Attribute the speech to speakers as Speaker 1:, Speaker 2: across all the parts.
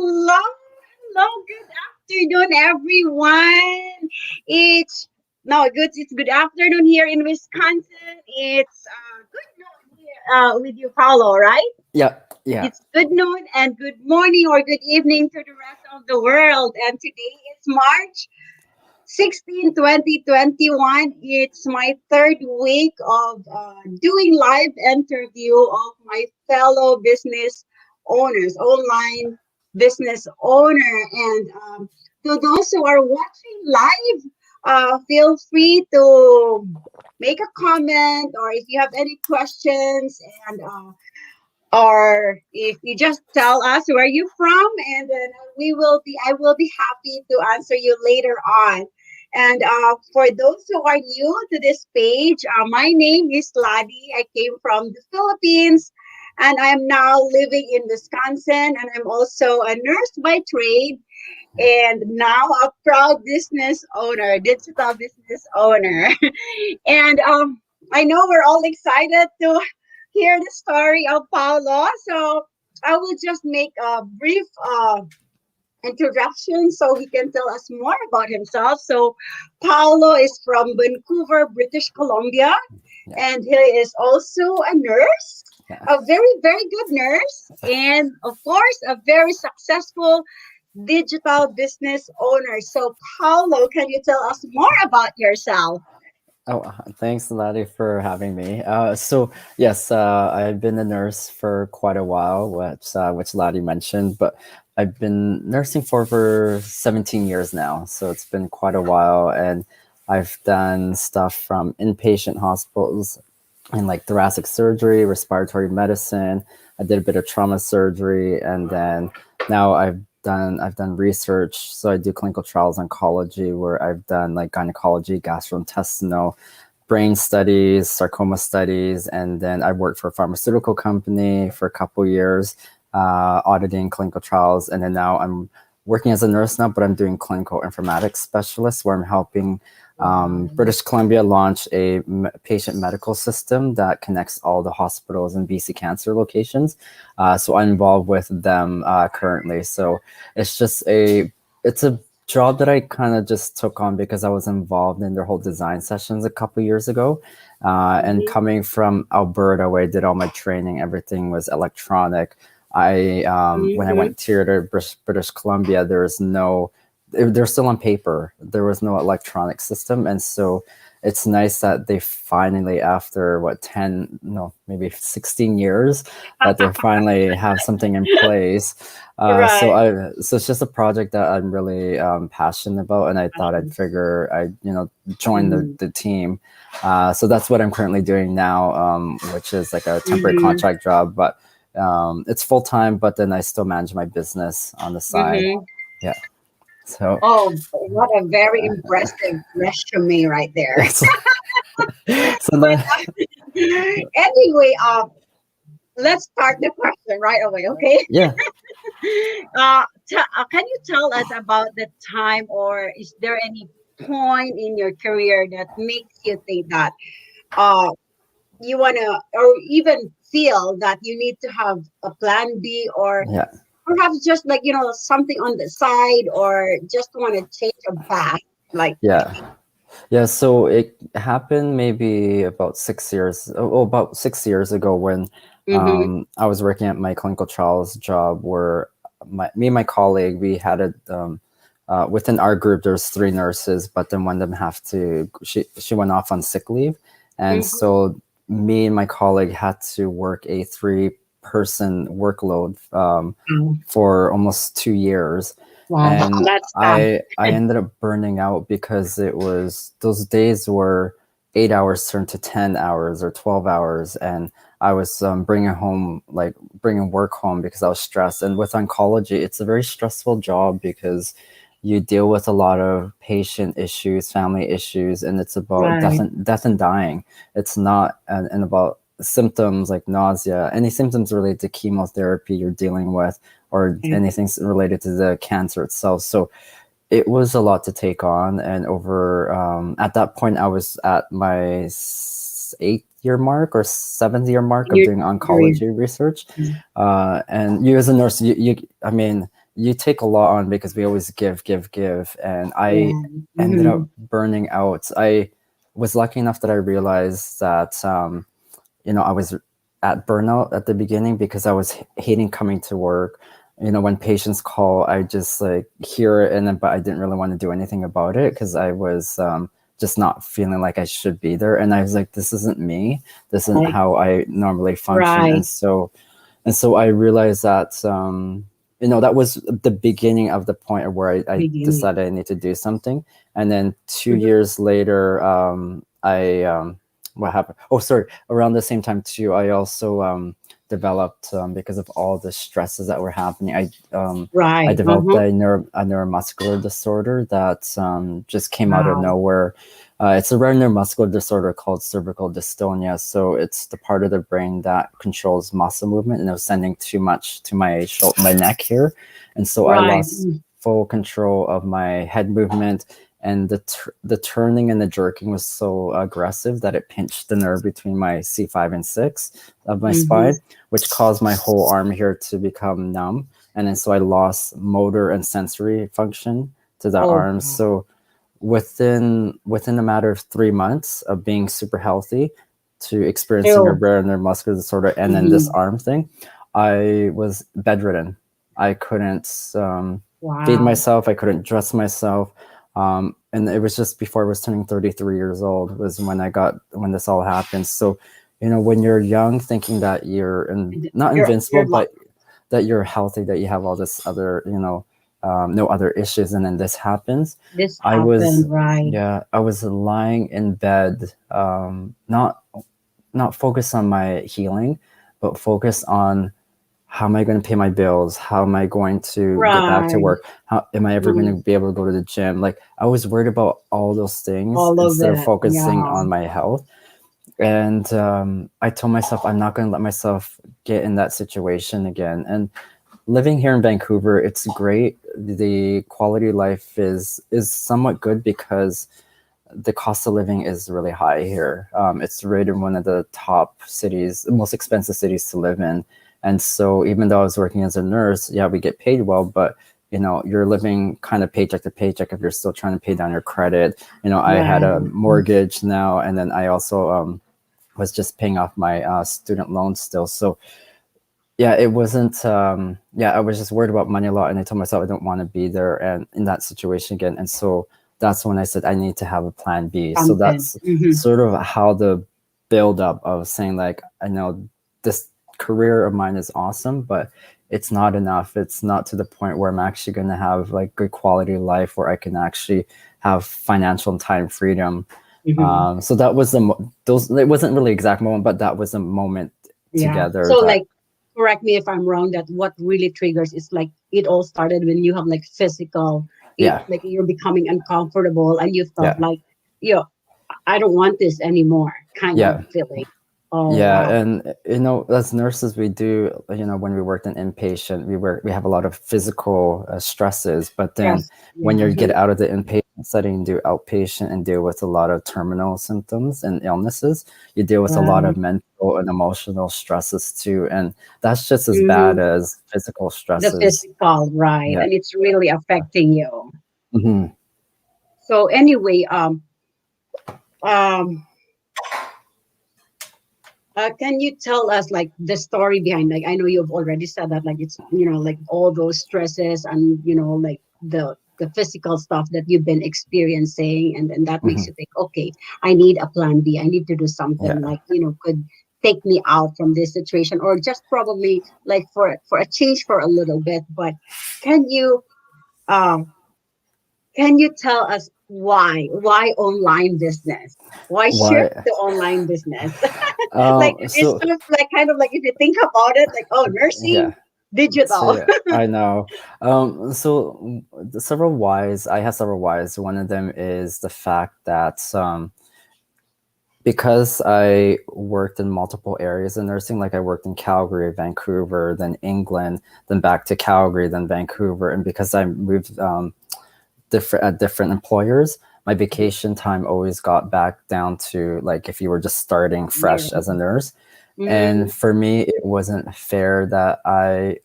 Speaker 1: Hello, hello, good afternoon, everyone. It's it's good afternoon here in Wisconsin. It's good noon here with you, Paulo, right?
Speaker 2: Yeah, yeah.
Speaker 1: It's good noon and good morning or good evening to the rest of the world. And today is March 16, 2021. It's my third week of doing live interview of my fellow business owners, online business owner. And to those who are watching live, feel free to make a comment or if you have any questions and or if you just tell us where you're from and then I will be happy to answer you later on. And for those who are new to this page, my name is Ladi. I came from the Philippines and I'm now living in Wisconsin, and I'm also a nurse by trade and now a proud business owner, digital business owner. And I know we're all excited to hear the story of Paulo. So I will just make a brief introduction so he can tell us more about himself. So Paulo is from Vancouver, British Columbia,
Speaker 2: Yeah,
Speaker 1: and he is also a nurse,
Speaker 2: yeah.
Speaker 1: a very, very good nurse, and of course, a very successful digital business owner. So Paulo, can you tell us more about yourself?
Speaker 2: Thanks, Laddie, for having me. So yes, I've been a nurse for quite a while, which Laddie mentioned, but I've been nursing for over 17 years now. So it's been quite a while, and I've done stuff from inpatient hospitals in like thoracic surgery, respiratory medicine. I did a bit of trauma surgery, and then now I've done research. So I do clinical trials oncology, where I've done like gynecology, gastrointestinal, brain studies, sarcoma studies, and then I worked for a pharmaceutical company for a couple years, auditing clinical trials, and then now I'm working as a nurse now, but I'm doing clinical informatics specialist, where I'm helping British Columbia launch a patient medical system that connects all the hospitals and BC cancer locations. So I'm involved with them currently. So it's just it's a job that I kind of just took on because I was involved in their whole design sessions a couple years ago. And
Speaker 1: Mhm,
Speaker 2: coming from Alberta, where I did all my training, everything was electronic. When I
Speaker 1: mhm.
Speaker 2: went here to British Columbia, they're still on paper. There was no electronic system, and so it's nice that they finally, after what 10, no, maybe 16 years, that they finally have something in place.
Speaker 1: Right.
Speaker 2: So it's just a project that I'm really passionate about, and I thought I'd figure I join
Speaker 1: Mhm,
Speaker 2: the team. So that's what I'm currently doing now, which is like a temporary
Speaker 1: mhm,
Speaker 2: contract job, but it's full time. But then I still manage my business on the side.
Speaker 1: mhm.
Speaker 2: Yeah. So
Speaker 1: Oh, what a very impressive resume right there.
Speaker 2: it's so
Speaker 1: But
Speaker 2: that
Speaker 1: anyway, let's start the question right away, okay?
Speaker 2: yeah.
Speaker 1: Can you tell us about the time, or is there any point in your career that makes you think that uh, you want to, or even feel that you need to have a plan B, or
Speaker 2: Yeah.
Speaker 1: perhaps just like, something on the side, or just want to change a path? Like,
Speaker 2: Yeah. Yeah, so it happened maybe about 6 years, about 6 years ago, when
Speaker 1: mm-hmm,
Speaker 2: I was working at my clinical trials job, where me and my colleague, we had within our group, there's three nurses, but then one of them she went off on sick leave. And
Speaker 1: mm-hmm,
Speaker 2: so me and my colleague had to work a three-person workload for almost 2 years.
Speaker 1: wow,
Speaker 2: And
Speaker 1: that's
Speaker 2: I ended up burning out because it was those days were 8 hours turned to 10 hours or 12 hours. And I was bringing work home because I was stressed. And with oncology, it's a very stressful job because you deal with a lot of patient issues, family issues, and it's about
Speaker 1: right.
Speaker 2: death and dying. It's not and about symptoms like nausea, any symptoms related to chemotherapy you're dealing with, or anything related to the cancer itself. So it was a lot to take on. And over at that point, I was at my 8th year mark or 7th year mark of
Speaker 1: You,
Speaker 2: doing oncology research. And you as a nurse, I mean, you take a lot on because we always give, and I
Speaker 1: Yeah.
Speaker 2: ended
Speaker 1: Mm-hmm.
Speaker 2: up burning out. I was lucky enough that I realized that I was at burnout at the beginning because I was hating coming to work. When patients call, I just like hear it, and then but I didn't really want to do anything about it because I was just not feeling like I should be there. And I was like, this isn't me. This isn't
Speaker 1: Right.
Speaker 2: how I normally function.
Speaker 1: Right.
Speaker 2: And so I realized that that was the beginning of the point where I
Speaker 1: Beginning.
Speaker 2: decided I need to do something. And then two
Speaker 1: Mm-hmm.
Speaker 2: years later, I what happened? Oh, sorry. Around the same time too, I also developed because of all the stresses that were happening. I
Speaker 1: Right.
Speaker 2: developed
Speaker 1: Uh-huh.
Speaker 2: a neuromuscular disorder that just came out of
Speaker 1: Wow.
Speaker 2: nowhere. It's a rare neuromuscular disorder called cervical dystonia. So it's the part of the brain that controls muscle movement, and it was sending too much to my neck here, and so I
Speaker 1: Right.
Speaker 2: lost full control of my head movement, and the turning and the jerking was so aggressive that it pinched the nerve between my C5 and 6 of my
Speaker 1: Mm-hmm.
Speaker 2: spine, which caused my whole arm here to become numb, and then so I lost motor and sensory function to the
Speaker 1: Oh,
Speaker 2: arm.
Speaker 1: wow.
Speaker 2: So within a matter of 3 months of being super healthy to experiencing a
Speaker 1: True.
Speaker 2: rare neuromuscular disorder and then this
Speaker 1: Mm-hmm.
Speaker 2: arm thing, I was bedridden. I couldn't feed
Speaker 1: Wow.
Speaker 2: myself. I couldn't dress myself. And it was just before I was turning 33 years old was when this all happened. So, when you're young, thinking that
Speaker 1: And
Speaker 2: not
Speaker 1: you're
Speaker 2: invincible,
Speaker 1: lucky.
Speaker 2: but that you're healthy, that you have all this other, no other issues, and then this happens.
Speaker 1: This
Speaker 2: I was,
Speaker 1: happened, right?
Speaker 2: yeah, I was lying in bed, not focused on my healing, but focused on how am I going to pay my bills? How am I going to get back to
Speaker 1: Right.
Speaker 2: work? How am I ever going
Speaker 1: Mm,
Speaker 2: to be able to go to the gym? Like I was worried about all those things
Speaker 1: all of
Speaker 2: instead of
Speaker 1: it.
Speaker 2: focusing
Speaker 1: Yeah.
Speaker 2: on my health. And I told myself I'm not going to let myself get in that situation again. And living here in Vancouver, it's great. The quality of life is somewhat good because the cost of living is really high here. It's rated one of the top cities, the most expensive cities to live in. And so, even though I was working as a nurse, yeah, we get paid well, but you're living kind of paycheck to paycheck if you're still trying to pay down your credit. I had a
Speaker 1: Right.
Speaker 2: mortgage now, and then I also was just paying off my student loans still. So yeah, it wasn't yeah, I was just worried about money a lot, and I told myself I don't want to be there and in that situation again. And so that's when I said I need to have a plan B. So
Speaker 1: Something.
Speaker 2: that's
Speaker 1: Hmm.
Speaker 2: sort of how the build up of saying, like, I know this career of mine is awesome, but it's not enough. It's not to the point where I'm actually going to have like good quality life where I can actually have financial and time freedom.
Speaker 1: Hmm.
Speaker 2: So that was those, it wasn't really exact moment, but that was a moment
Speaker 1: Yeah.
Speaker 2: together
Speaker 1: So,
Speaker 2: that,
Speaker 1: like, correct me if I'm wrong, that what really triggers is like it all started when you have like physical, it
Speaker 2: yeah.
Speaker 1: like you're becoming uncomfortable and you felt
Speaker 2: Yeah.
Speaker 1: like, yo, I don't want this anymore kind of
Speaker 2: Yeah.
Speaker 1: feeling. Oh,
Speaker 2: Yeah.
Speaker 1: wow.
Speaker 2: And, as nurses, we do, when we worked in inpatient, we have a lot of physical stresses. But then
Speaker 1: Yes. Yeah.
Speaker 2: when you get
Speaker 1: Mhm.
Speaker 2: out of the inpatient setting and do outpatient and deal with a lot of terminal symptoms and illnesses, you deal with a lot
Speaker 1: Right.
Speaker 2: of mental and emotional stresses too. And that's just as bad
Speaker 1: Hmm.
Speaker 2: as physical
Speaker 1: The
Speaker 2: stresses.
Speaker 1: physical, right.
Speaker 2: Yeah.
Speaker 1: And it's really affecting you.
Speaker 2: Hmm.
Speaker 1: So anyway, um, can you tell us like the story behind, like I know you've already said that like it's like all those stresses and like the physical stuff that you've been experiencing, and then that makes
Speaker 2: Hmm.
Speaker 1: you think, okay, I need a plan B. I need to do something
Speaker 2: Yeah.
Speaker 1: like could take me out from this situation, or just probably like for a change for a little bit. But can you um can you tell us why online business? Why shift
Speaker 2: Why?
Speaker 1: to online business? Like it's
Speaker 2: So
Speaker 1: sort of like kind of like if you think about it, like oh, nursing,
Speaker 2: yeah. So
Speaker 1: digital.
Speaker 2: yeah, I know. So several whys. I have several whys. One of them is the fact that because I worked in multiple areas in nursing, like I worked in Calgary, Vancouver, then England, then back to Calgary, then Vancouver, and because I moved different employers, my vacation time always got back down to like if you were just starting
Speaker 1: Near.
Speaker 2: fresh as a nurse.
Speaker 1: Mm,
Speaker 2: And for me, it wasn't fair that I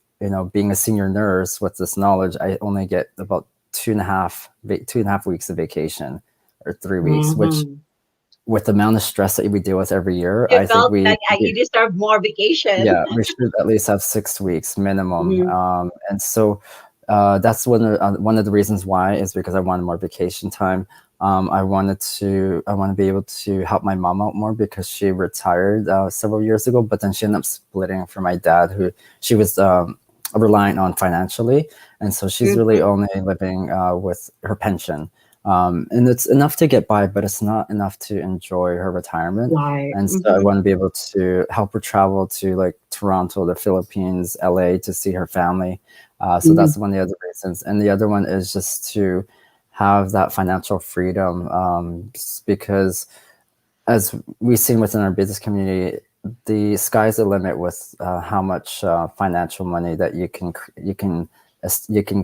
Speaker 2: being a senior nurse with this knowledge, I only get about 2.5 weeks of vacation, or 3 weeks, which
Speaker 1: Mhm.
Speaker 2: with the amount of stress that we deal with every year,
Speaker 1: You
Speaker 2: I think
Speaker 1: felt like you deserve more vacation.
Speaker 2: yeah, we should at least have 6 weeks minimum.
Speaker 1: Mhm.
Speaker 2: And so that's one of the reasons why, is because I wanted more vacation time. I want to be able to help my mom out more, because she retired several years ago, but then she ended up splitting from my dad, who she was relying on financially, and so she's really
Speaker 1: Mhm.
Speaker 2: only living with her pension. And it's enough to get by, but it's not enough to enjoy her retirement.
Speaker 1: Right.
Speaker 2: And so I
Speaker 1: Mhm.
Speaker 2: want to be able to help her travel to like Toronto, the Philippines, LA, to see her family. So
Speaker 1: Mhm.
Speaker 2: that's one of the other reasons. And the other one is just to have that financial freedom, because as we've seen within our business community, the sky's the limit with how much financial money that you can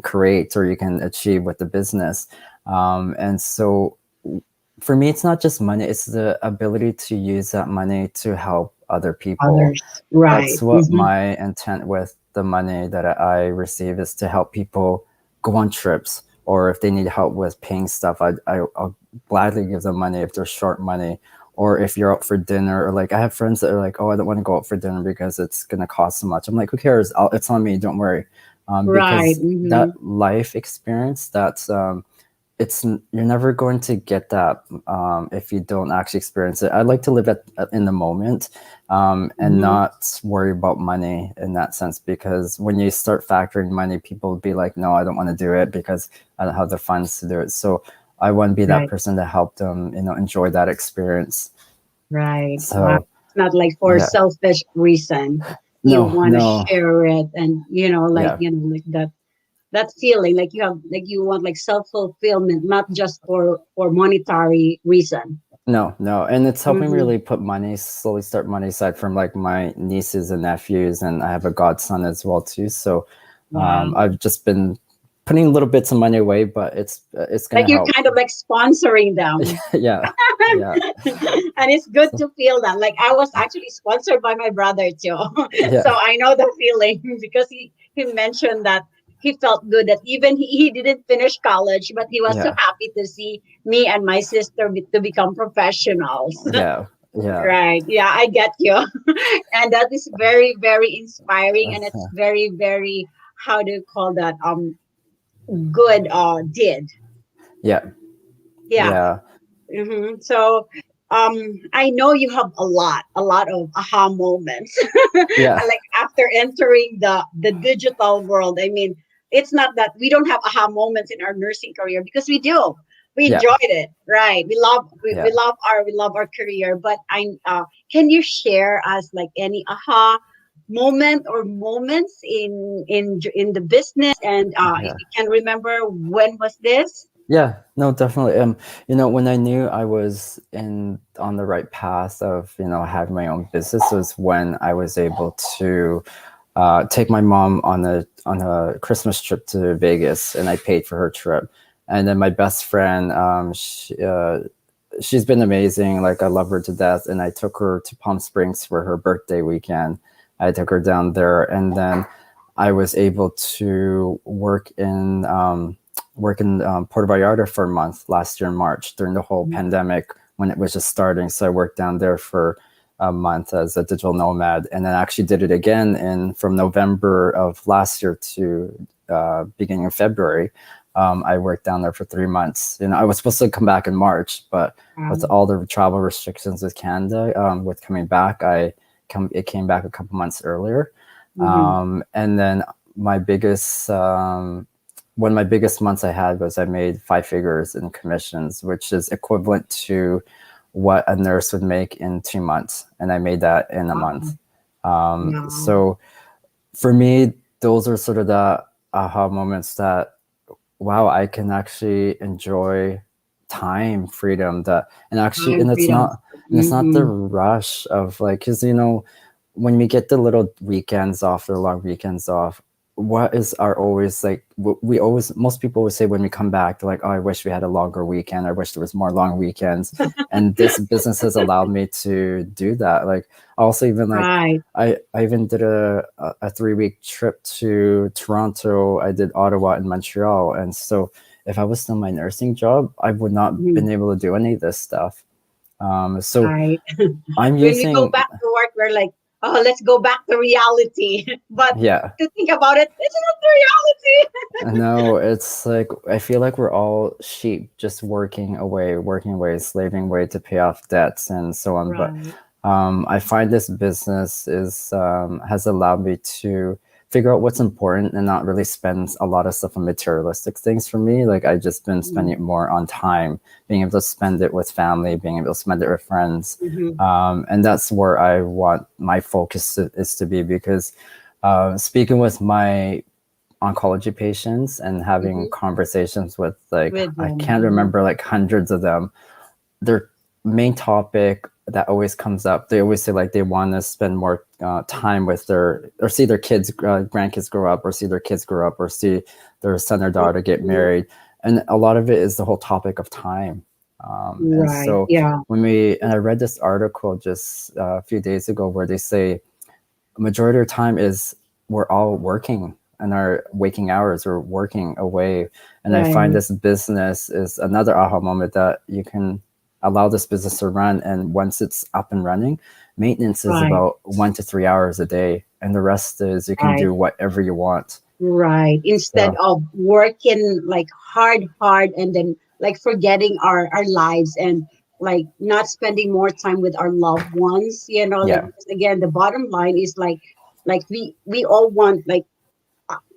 Speaker 2: create or you can achieve with the business. And so for me, it's not just money; it's the ability to use that money to help other people.
Speaker 1: Others. Right.
Speaker 2: That's what
Speaker 1: Mhm.
Speaker 2: my intent with the money that I receive is, to help people go on trips, or if they need help with paying stuff, I'll gladly give them money if they're short money, or if you're out for dinner, or like I have friends that are like, oh, I don't want to go out for dinner because it's gonna cost so much. I'm like, who cares? It's on me. Don't worry,
Speaker 1: Right.
Speaker 2: because that
Speaker 1: Mhm.
Speaker 2: life experience, you're never going to get that if you don't actually experience it. I like to live in the moment, and
Speaker 1: Mhm.
Speaker 2: not worry about money in that sense, because when you start factoring money, people will be like, no, I don't want to do it because I don't have the funds to do it. So I want to be that
Speaker 1: Right.
Speaker 2: person to help them, enjoy that experience.
Speaker 1: Right. Wow.
Speaker 2: So
Speaker 1: It's not like for
Speaker 2: yeah,
Speaker 1: selfish reason. You
Speaker 2: no,
Speaker 1: want to
Speaker 2: no,
Speaker 1: share it, and like
Speaker 2: yeah,
Speaker 1: like that feeling, like you want like self fulfillment, not just for monetary reason.
Speaker 2: no, no, and it's helping me
Speaker 1: Mm-hmm.
Speaker 2: really slowly start money aside from like my nieces and nephews, and I have a godson as well too. So
Speaker 1: Wow.
Speaker 2: I've just been putting little bits of money away, but it's
Speaker 1: Like
Speaker 2: gonna
Speaker 1: you're
Speaker 2: help.
Speaker 1: kind of like sponsoring them.
Speaker 2: Yeah, yeah,
Speaker 1: And it's good
Speaker 2: so,
Speaker 1: to feel that. Like I was actually sponsored by my brother too. So
Speaker 2: yeah,
Speaker 1: I know the feeling because he mentioned that he felt good that even he didn't finish college, but he was so
Speaker 2: yeah,
Speaker 1: happy to see me and my sister to become professionals.
Speaker 2: yeah, yeah.
Speaker 1: Right. Yeah, I get you. And that is very, very inspiring, and it's very, very, how do you call that? Good did.
Speaker 2: Yeah,
Speaker 1: Yeah.
Speaker 2: yeah,
Speaker 1: So, I know you have a lot of aha moments.
Speaker 2: yeah,
Speaker 1: Like after entering the digital world. I mean, it's not that we don't have aha moments in our nursing career, because we do. We
Speaker 2: yeah,
Speaker 1: enjoyed it, right? We love
Speaker 2: yeah.
Speaker 1: we love our career. But can you share us like any aha moment or moments in the business, and if
Speaker 2: Yeah.
Speaker 1: you can remember, when was this?
Speaker 2: Yeah, no, definitely. When I knew I was in on the right path of, having my own business, was when I was able to take my mom on a Christmas trip to Vegas, and I paid for her trip. And then my best friend, she's been amazing. Like I love her to death, and I took her to Palm Springs for her birthday weekend. I took her down there, and then I was able to work in Puerto Vallarta for a month last year in March during the whole pandemic when it was just starting. So I worked down there for a month as a digital nomad, and then actually did it again in from November of last year to beginning of February. I worked down there for 3 months. I was supposed to come back in March, but with all the travel restrictions with Canada, with coming back, it came back a couple months earlier.
Speaker 1: Mhm.
Speaker 2: And then my biggest one of my biggest months I had was I made 5 figures in commissions, which is equivalent to what a nurse would make in 2 months, and I made that in a
Speaker 1: Wow.
Speaker 2: month.
Speaker 1: Wow.
Speaker 2: So for me, those are sort of the aha moments that, wow, I can actually enjoy time, freedom, and actually,
Speaker 1: Time freedom.
Speaker 2: and it's not the
Speaker 1: Mhm.
Speaker 2: rush of like, because when we get the little weekends off, the long weekends off, what is our always like we always most people always say when we come back, they're like, oh, I wish we had a longer weekend, I wish there was more long weekends. And this business has allowed me to do that. Like also even like
Speaker 1: Right.
Speaker 2: I even did a 3 week trip to Toronto, I did Ottawa and Montreal. And so if I was still in my nursing job, I would not
Speaker 1: Mhm.
Speaker 2: been able to do any of this stuff. So
Speaker 1: Right.
Speaker 2: I'm
Speaker 1: When we go
Speaker 2: using,
Speaker 1: back to work, we're like, oh, let's go back to reality. But
Speaker 2: yeah.
Speaker 1: to think about it, it's not the reality.
Speaker 2: No, it's like I feel like we're all sheep just working away, slaving away to pay off debts and so on. But
Speaker 1: Right.
Speaker 2: I find this business is has allowed me to figure out what's important and not really spend a lot of stuff on materialistic things for me. Like I just been spending it more on time, being able to spend it with family, being able to spend it with friends,
Speaker 1: Mm-hmm.
Speaker 2: and that's where I want my focus is to be because speaking with my oncology patients and having
Speaker 1: Mm-hmm.
Speaker 2: conversations with like
Speaker 1: With
Speaker 2: I
Speaker 1: them.
Speaker 2: can't remember like hundreds of them. Their main topic that always comes up, they always say like they want to spend more time with their or see their kids grandkids grow up or see their kids grow up or see their son or daughter get
Speaker 1: Mhm.
Speaker 2: married, and a lot of it is the whole topic of time. And
Speaker 1: Right.
Speaker 2: so
Speaker 1: Yeah.
Speaker 2: when we and I read this article just a few days ago where they say majority of the time is we're all working in our waking hours or working away. And I find
Speaker 1: Right.
Speaker 2: this business is another aha moment that you can allow this business to run, and once it's up and running, maintenance is
Speaker 1: Right.
Speaker 2: about 1 to 3 hours a day, and the rest is you can
Speaker 1: Right.
Speaker 2: do whatever you want.
Speaker 1: Right. Instead
Speaker 2: So
Speaker 1: of working like hard, and then like forgetting our lives and like not spending more time with our loved ones, like
Speaker 2: yeah,
Speaker 1: because again, the bottom line is like we all want like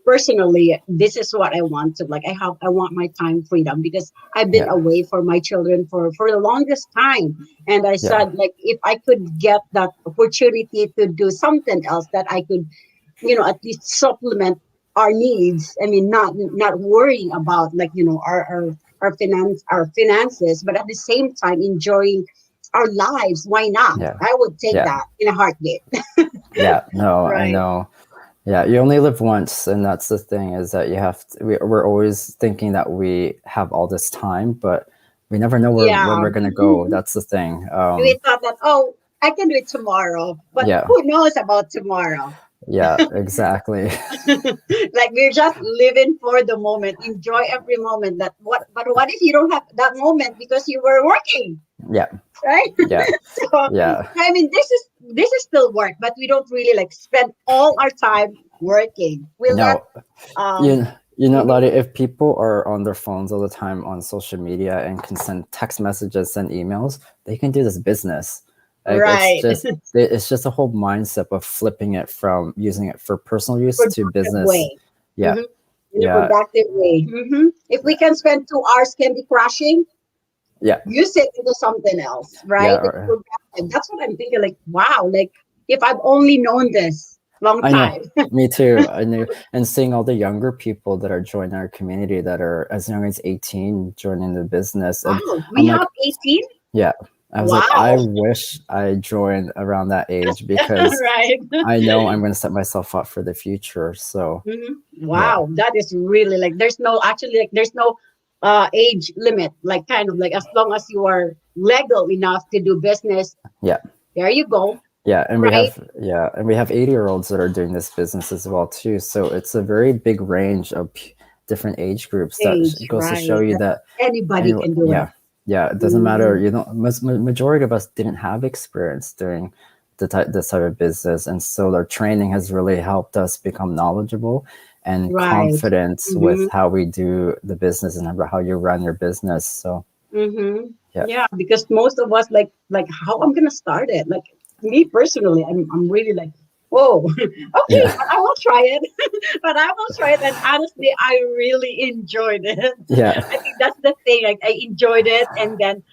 Speaker 1: personally, this is what I want to like. I want my time freedom because I've been
Speaker 2: yeah,
Speaker 1: away for my children for the longest time, and I
Speaker 2: yeah,
Speaker 1: said like if I could get that opportunity to do something else that I could, at least supplement our needs. I mean, not worrying about like our finances, but at the same time enjoying our lives. Why not?
Speaker 2: yeah,
Speaker 1: I would take
Speaker 2: yeah,
Speaker 1: that in a heartbeat.
Speaker 2: yeah. No, I
Speaker 1: Right.
Speaker 2: know. Yeah, you only live once, and that's the thing is that you have to, we're always thinking that we have all this time, but we never know where when
Speaker 1: Yeah.
Speaker 2: we're gonna go. That's the thing.
Speaker 1: We thought that, oh, I can do it tomorrow, but
Speaker 2: Yeah,
Speaker 1: who knows about tomorrow?
Speaker 2: yeah, exactly.
Speaker 1: Like we're just living for the moment, enjoy every moment. But what if you don't have that moment because you were working,
Speaker 2: Yeah,
Speaker 1: right?
Speaker 2: yeah,
Speaker 1: So
Speaker 2: yeah.
Speaker 1: I mean, this is still work, but we don't really like spend all our time working. We let
Speaker 2: No,
Speaker 1: um.
Speaker 2: you know,
Speaker 1: Mhm.
Speaker 2: Lottie, if people are on their phones all the time on social media and can send text messages, send emails, they can do this business. Like
Speaker 1: Right.
Speaker 2: it's just a whole mindset of flipping it from using it for personal use to
Speaker 1: Productive
Speaker 2: business.
Speaker 1: way.
Speaker 2: Yeah,
Speaker 1: Hmm. In a
Speaker 2: yeah,
Speaker 1: productive way. If we can spend 2 hours Candy Crushing,
Speaker 2: yeah,
Speaker 1: use it into something else,
Speaker 2: yeah.
Speaker 1: right? It's productive. That's what I'm thinking. Like, wow, like if I've only known this long
Speaker 2: I know.
Speaker 1: time.
Speaker 2: Me too. I knew, and seeing all the younger people that are joining our community that are as young as 18 joining the business, and
Speaker 1: Wow, we
Speaker 2: I'm like,
Speaker 1: have 18.
Speaker 2: yeah, I was like, I
Speaker 1: Wow,
Speaker 2: wish I joined around that
Speaker 1: that's
Speaker 2: age because
Speaker 1: right.
Speaker 2: I know I'm going to set myself up for the future. So yeah,
Speaker 1: Wow, that is really like there's no actually like there's no age limit. Like kind of like as long as you are legal enough to do business,
Speaker 2: yeah,
Speaker 1: there you go,
Speaker 2: yeah,
Speaker 1: right?
Speaker 2: and we have 80-year-olds that are doing this business as well too. So it's a very big range of different age groups. That
Speaker 1: Age,
Speaker 2: goes to show
Speaker 1: right?
Speaker 2: you
Speaker 1: That
Speaker 2: that
Speaker 1: anybody
Speaker 2: anyway,
Speaker 1: can do it.
Speaker 2: yeah, yeah, it doesn't matter.
Speaker 1: Mhm.
Speaker 2: You know, majority of us didn't have experience doing this type of business, and so their training has really helped us become knowledgeable and
Speaker 1: Right.
Speaker 2: confident with
Speaker 1: Mm-hmm.
Speaker 2: how we do the business and how you run your business. So
Speaker 1: Mm-hmm.
Speaker 2: yeah,
Speaker 1: Yeah, because most of us like how I'm gonna start it. Like me personally, I'm really like, whoa, okay,
Speaker 2: yeah,
Speaker 1: but I will try it. But I will try it, and honestly, I really enjoyed it.
Speaker 2: yeah,
Speaker 1: I think that's the thing. Like I enjoyed it, and then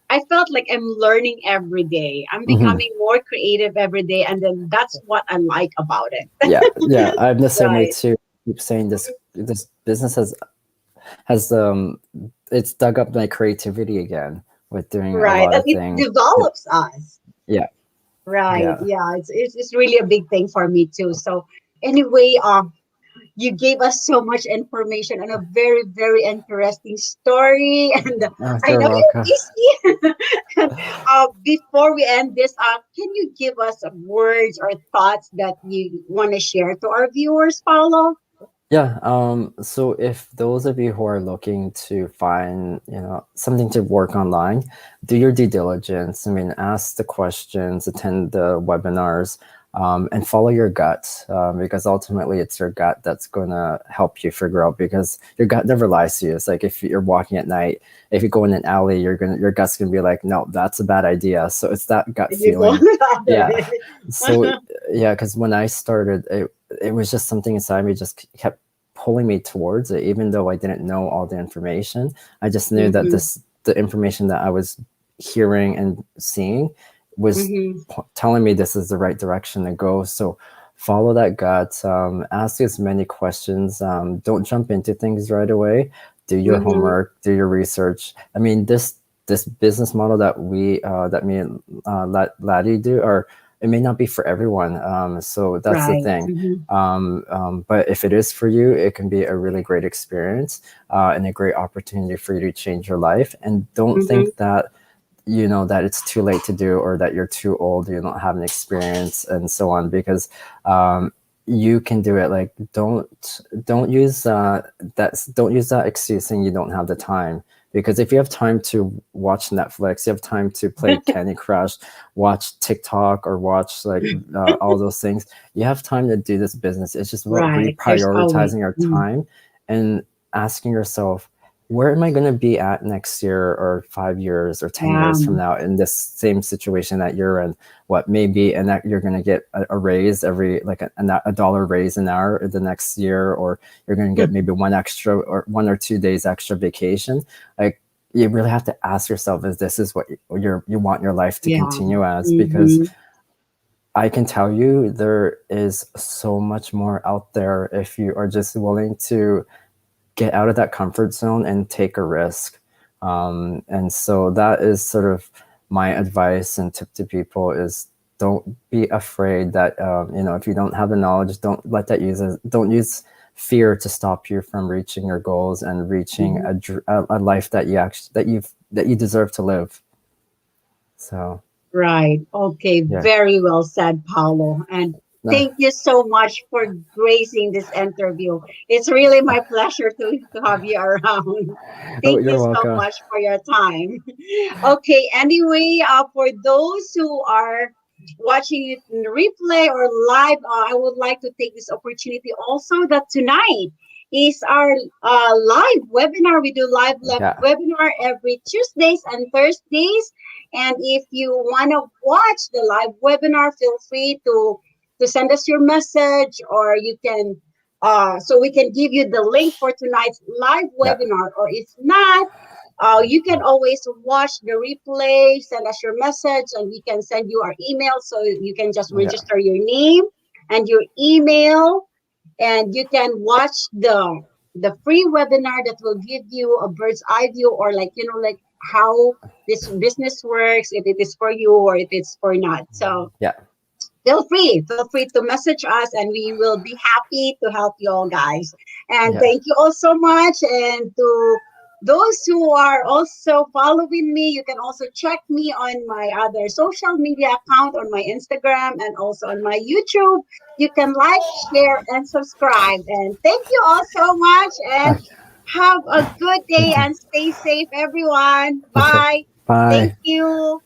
Speaker 1: I felt like I'm learning every day. I'm
Speaker 2: hmm,
Speaker 1: becoming more creative every day, and then that's what I like about it.
Speaker 2: yeah, yeah. I'm the same way
Speaker 1: Right.
Speaker 2: too. I keep saying this business has it's dug up my creativity again with doing a
Speaker 1: Right.
Speaker 2: lot
Speaker 1: And
Speaker 2: of
Speaker 1: it
Speaker 2: things.
Speaker 1: develops us.
Speaker 2: Yeah,
Speaker 1: Right.
Speaker 2: yeah.
Speaker 1: Yeah. It's really a big thing for me too. So anyway, you gave us so much information and a very, very interesting story. And
Speaker 2: Oh,
Speaker 1: I
Speaker 2: you're
Speaker 1: know you're
Speaker 2: welcome.
Speaker 1: busy. Before we end this, can you give us some words or thoughts that you want to share to our viewers, Paulo?
Speaker 2: Yeah, so if those of you who are looking to find, something to work online, do your due diligence. I mean, ask the questions, attend the webinars, and follow your gut, because ultimately it's your gut that's going to help you figure out, because your gut never lies to you. It's like if you're walking at night, if you go in an alley, your gut's gonna be like, no, that's a bad idea. So it's that gut
Speaker 1: And you go
Speaker 2: feeling.
Speaker 1: after
Speaker 2: Yeah.
Speaker 1: it.
Speaker 2: So yeah, because when I started, it was just something inside me just kept pulling me towards it, even though I didn't know all the information. I just knew that
Speaker 1: Mm-hmm,
Speaker 2: the information that I was hearing and seeing was
Speaker 1: mm-hmm,
Speaker 2: telling me this is the right direction to go. So follow that gut, ask as many questions, don't jump into things right away, do your
Speaker 1: mm-hmm.
Speaker 2: homework, do your research. I mean, this business model that me and Laddie do, or it may not be for everyone. So that's the
Speaker 1: Right.
Speaker 2: thing.
Speaker 1: Mm-hmm,
Speaker 2: But if it is for you, it can be a really great experience, and a great opportunity for you to change your life. And don't
Speaker 1: mm-hmm.
Speaker 2: think that that it's too late to do, or that you're too old, you don't have an experience, and so on, because you can do it. Like, don't use don't use that excuse saying you don't have the time, because if you have time to watch Netflix, you have time to play Candy Crush, watch TikTok, or watch like all those things, you have time to do this business. It's just about
Speaker 1: Right. There's always.
Speaker 2: reprioritizing your
Speaker 1: Mm,
Speaker 2: time and asking yourself, where am I going to be at next year, or 5 years, or 10
Speaker 1: yeah.
Speaker 2: years from now, in this same situation that you're in? What maybe, and that you're going to get a raise every, like a dollar raise an hour the next year, or you're going to get maybe 1 or 2 days extra vacation. Like, you really have to ask yourself, is this is what you want your life to
Speaker 1: Yeah.
Speaker 2: continue as? Because
Speaker 1: Mm-hmm.
Speaker 2: I can tell you there is so much more out there if you are just willing to get out of that comfort zone and take a risk. And so that is sort of my advice and tip to people is, don't be afraid that, if you don't have the knowledge, don't use fear to stop you from reaching your goals and reaching
Speaker 1: Mm-hmm.
Speaker 2: a life that you deserve to live. So
Speaker 1: Right. Okay.
Speaker 2: yeah.
Speaker 1: Very well said, Paulo. And
Speaker 2: No.
Speaker 1: thank you so much for gracing this interview. It's really my pleasure to have you around.
Speaker 2: Oh,
Speaker 1: Thank you
Speaker 2: you're
Speaker 1: so
Speaker 2: welcome.
Speaker 1: much for your time. Okay. Anyway, for those who are watching it in replay or live, I would like to take this opportunity also that tonight is our live webinar. We do
Speaker 2: Yeah.
Speaker 1: webinar every Tuesdays and Thursdays, and if you want to watch the live webinar, feel free to send us your message, or you can so we can give you the link for tonight's live
Speaker 2: Yeah.
Speaker 1: webinar. Or if not, you can always watch the replay, send us your message, and we can send you our email. So you can just
Speaker 2: Yeah.
Speaker 1: register your name and your email, and you can watch the free webinar that will give you a bird's eye view, or like like how this business works, if it is for you or if it's for not. So
Speaker 2: Yeah.
Speaker 1: feel free to message us, and we will be happy to help you all, guys. And
Speaker 2: Yeah.
Speaker 1: thank you all so much. And to those who are also following me, you can also check me on my other social media account, on my Instagram and also on my YouTube. You can like, share, and subscribe. And thank you all so much, and
Speaker 2: Okay.
Speaker 1: have a good day
Speaker 2: Thank you.
Speaker 1: and stay safe, everyone.
Speaker 2: Okay.
Speaker 1: Bye. Thank
Speaker 2: Bye.
Speaker 1: you.